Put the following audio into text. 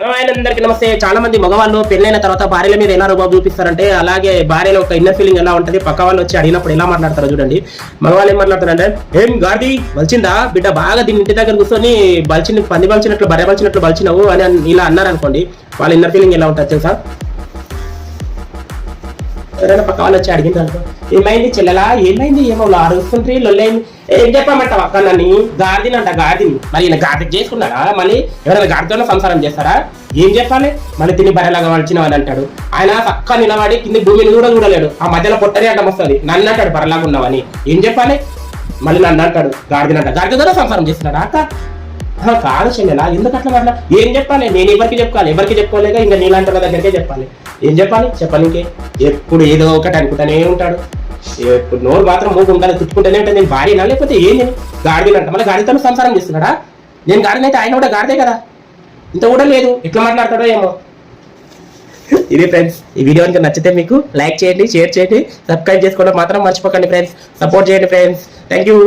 అందరికీ నమస్తే. చాలా మంది మగవాళ్ళు పెళ్ళైన తర్వాత భార్యల మీద ఎలా రుబాబు చూపిస్తారంటే, అలాగే భార్యలో ఒక ఇన్నర్ ఫీలింగ్ ఎలా ఉంటది, పక్క వాళ్ళు వచ్చి అడిగినప్పుడు ఎలా మాట్లాడతారో చూడండి. మగవాళ్ళు ఏం మాట్లాడతారంటే, ఏం గాడి బలిచిందా బిడ్డ, బాగా దీని ఇంటి దగ్గర కూర్చొని బలిచి పంది బలిచినట్లు బర్రె బలిచినట్లు బలిచినవు అని ఇలా అన్నారనుకోండి, వాళ్ళ ఇన్నర్ ఫీలింగ్ ఎలా ఉంటుంది తెలుసా? ఎవరైనా పక్క వాళ్ళు వచ్చి అడిగింది అనుకో, ఏమైంది చెల్లెలా, ఏమైంది, ఏమో అరుస్తుంటే లొల్లైంది, ఏం చెప్పమంటావు అక్క నన్ను గాడిదినంట గాడిని. మరి ఈయన గాడికి చేసుకున్నాడా? మళ్ళీ ఎవరైనా గాడితోనే సంసారం చేస్తారా? ఏం చెప్పాలి? మళ్ళీ తిని బర్రెలాగా వలిచినావు అని అంటాడు. ఆయన పక్క నిలబడి కింద భూమిని కూడా చూడలేడు, ఆ మధ్యలో పొట్టని అడ్డం వస్తుంది, నన్ను అంటాడు బర్రెలాగా ఉన్నావని. ఏం చెప్పాలి? మళ్ళీ నన్ను అంటాడు గాడిదినంట. గాడితోనే సంసారం చేస్తున్నాడా అక్క? కాదు చెల్లెలా, ఎందుకు అట్లా మాట్లా? ఏం చెప్పాలి? నేను ఎవరికి చెప్పుకోవాలి? ఎవరికి చెప్పుకోలేక ఇంకా నీలాంటి వాళ్ళ దగ్గరికే చెప్పాలి. ఏం చెప్పాలి? చెప్పాలి ఇంకే. ఎప్పుడు ఏదో ఒకటి అనుకుంటానే ఉంటాడు. ఎప్పుడు నోరు మాత్రం మూగు ఉండాలి, తిట్టుకుంటూనే ఉంటాను. నేను భార్యనా లేకపోతే ఏం? నేను గాడినంట, మళ్ళీ గాడితో సంసారం చేస్తున్నాడా? నేను గాడినైతే ఆయన కూడా గాడిదే కదా, ఇంత కూడా లేదు. ఎట్లా మాట్లాడతాడో ఏమో. ఇది ఫ్రెండ్స్, ఈ వీడియో కనుక నచ్చితే మీకు లైక్ చేయండి, షేర్ చేయండి, సబ్స్క్రైబ్ చేసుకోవడం మాత్రం మర్చిపోకండి ఫ్రెండ్స్. సపోర్ట్ చేయండి ఫ్రెండ్స్. Thank you.